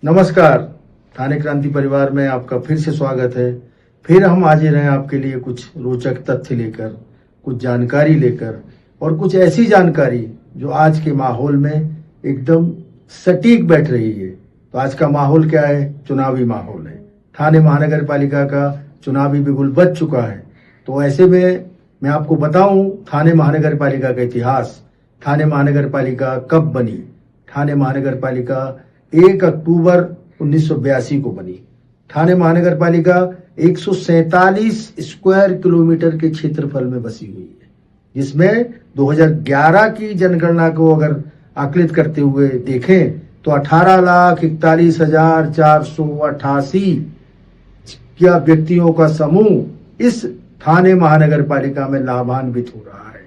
नमस्कार। थाने क्रांति परिवार में आपका फिर से स्वागत है। फिर हम हाजिर हैं आपके लिए कुछ रोचक तथ्य लेकर, कुछ जानकारी लेकर और कुछ ऐसी जानकारी जो आज के माहौल में एकदम सटीक बैठ रही है। तो आज का माहौल क्या है? चुनावी माहौल है। थाने महानगर पालिका का चुनावी बिगुल बज चुका है। तो ऐसे में मैं आपको बताऊं थाने महानगर पालिका का इतिहास। थाने महानगर पालिका कब बनी? थाने महानगर पालिका 1 अक्टूबर 1982 को बनी। थाने महानगर पालिका 147 स्क्वायर किलोमीटर के क्षेत्रफल में बसी हुई है, जिसमें 2011 की जनगणना को अगर आकलित करते हुए देखें तो 18,41,488 व्यक्तियों का समूह इस थाने महानगर पालिका में लाभान्वित हो रहा है।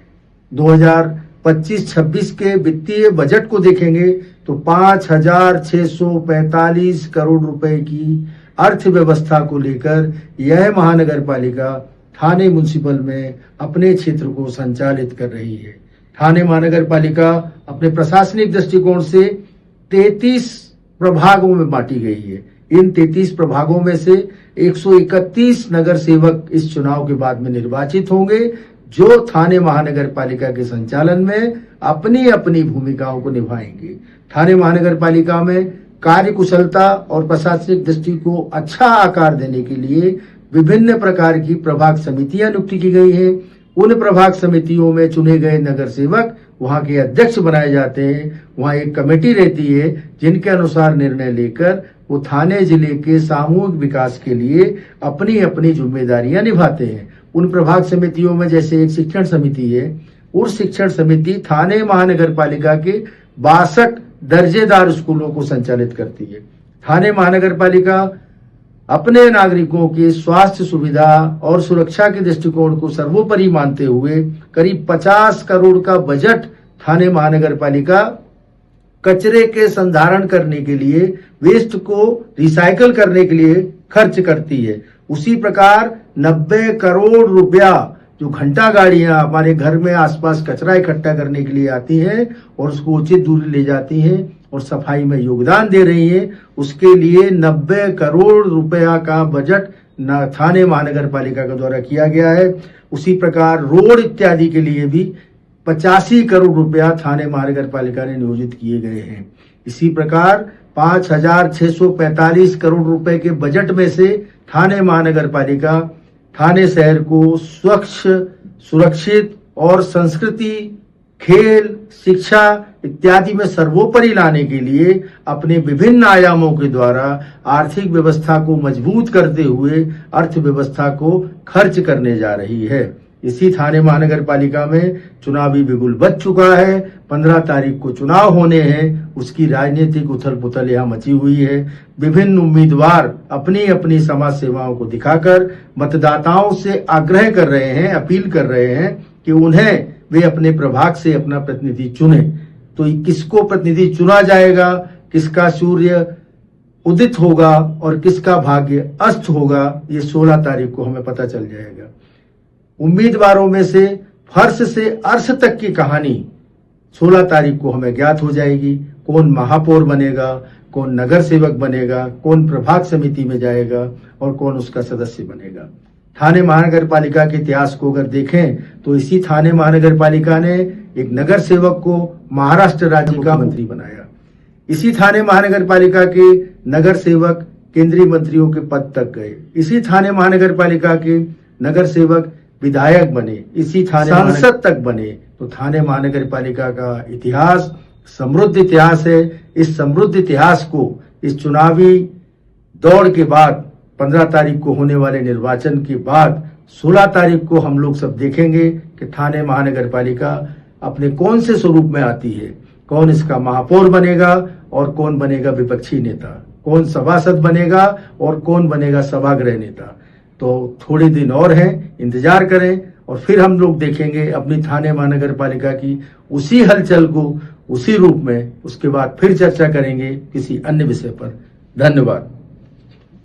2025-26 के वित्तीय बजट को देखेंगे तो 5,645 करोड़ रुपए की अर्थव्यवस्था को लेकर यह महानगर पालिका थाने म्युनिसिपल में अपने क्षेत्र को संचालित कर रही है। थाने महानगर पालिका अपने प्रशासनिक दृष्टिकोण से 33 प्रभागों में बांटी गई है। इन 33 प्रभागों में से 131 नगर सेवक इस चुनाव के बाद में निर्वाचित होंगे, जो थाने महानगर पालिका के संचालन में अपनी अपनी भूमिकाओं को निभाएंगे। थाने महानगर पालिका में कार्य कुशलता और प्रशासनिक दृष्टि को अच्छा आकार देने के लिए विभिन्न प्रकार की प्रभाग समितियां नियुक्त की गई हैं। उन प्रभाग समितियों में चुने गए नगर सेवक वहां के अध्यक्ष बनाए जाते हैं। वहां एक कमेटी रहती है जिनके अनुसार निर्णय लेकर वो थाने जिले के सामूहिक विकास के लिए अपनी अपनी जिम्मेदारियां निभाते हैं। उन प्रभाग समितियों में जैसे एक शिक्षण समिति है, उस शिक्षण समिति थाने महानगर पालिका के 62 दर्जेदार स्कूलों को संचालित करती है। थाने महानगर पालिका अपने नागरिकों के स्वास्थ्य सुविधा और सुरक्षा के दृष्टिकोण को सर्वोपरि मानते हुए करीब 50 करोड़ का बजट थाने महानगर पालिका कचरे के संधारण करने के लिए, वेस्ट को रिसाइकल करने के लिए खर्च करती है। उसी प्रकार 90 करोड़ रुपया जो घंटा गाड़ियां हमारे घर में आसपास कचरा इकट्ठा करने के लिए आती हैं और उसको उचित दूरी ले जाती हैं और सफाई में योगदान दे रही हैं, उसके लिए 90 करोड़ रुपया का बजट थाने महानगर पालिका के द्वारा किया गया है। उसी प्रकार रोड इत्यादि के लिए भी 85 करोड़ रुपया थाने महानगर पालिका ने नियोजित किए गए हैं। इसी प्रकार 5,645 करोड़ रुपए के बजट में से थाने महानगर पालिका थाने शहर को स्वच्छ, सुरक्षित और संस्कृति, खेल, शिक्षा इत्यादि में सर्वोपरि लाने के लिए अपने विभिन्न आयामों के द्वारा आर्थिक व्यवस्था को मजबूत करते हुए अर्थव्यवस्था को खर्च करने जा रही है। इसी थाने महानगर पालिका में चुनावी बिगुल बज चुका है। 15 तारीख को चुनाव होने हैं, उसकी राजनीतिक उथल पुथल यहाँ मची हुई है। विभिन्न उम्मीदवार अपनी अपनी समाज सेवाओं को दिखाकर मतदाताओं से आग्रह कर रहे हैं, अपील कर रहे हैं कि उन्हें वे अपने प्रभाग से अपना प्रतिनिधि चुने। तो किसको प्रतिनिधि चुना जाएगा, किसका सूर्य उदित होगा और किसका भाग्य अस्त होगा, ये 16 तारीख को हमें पता चल जाएगा। उम्मीदवारों में से फर्श से अर्श तक की कहानी 16 तारीख को हमें ज्ञात हो जाएगी। कौन महापौर बनेगा, कौन नगर सेवक बनेगा, कौन प्रभाग समिति में जाएगा और कौन उसका सदस्य बनेगा। थाने महानगर पालिका के इतिहास को अगर देखें तो इसी थाने महानगर पालिका ने एक नगर सेवक को महाराष्ट्र राज्य का मंत्री बनाया। इसी थाने महानगर पालिका के नगर सेवक केंद्रीय मंत्रियों के पद तक गए। इसी थाने महानगर पालिका के नगर सेवक विधायक बने, इसी थाने सांसद तक बने। तो थाने महानगर पालिका का इतिहास समृद्ध इतिहास है। इस समृद्ध इतिहास को इस चुनावी दौड़ के बाद 15 तारीख को होने वाले निर्वाचन के बाद 16 तारीख को हम लोग सब देखेंगे कि थाने महानगर पालिका अपने कौन से स्वरूप में आती है, कौन इसका महापौर बनेगा और कौन बनेगा विपक्षी नेता, कौन सभासद बनेगा और कौन बनेगा सभागृह नेता। तो थोड़े दिन और हैं, इंतजार करें और फिर हम लोग देखेंगे अपनी थाने महानगर पालिका की उसी हलचल को उसी रूप में। उसके बाद फिर चर्चा करेंगे किसी अन्य विषय पर। धन्यवाद।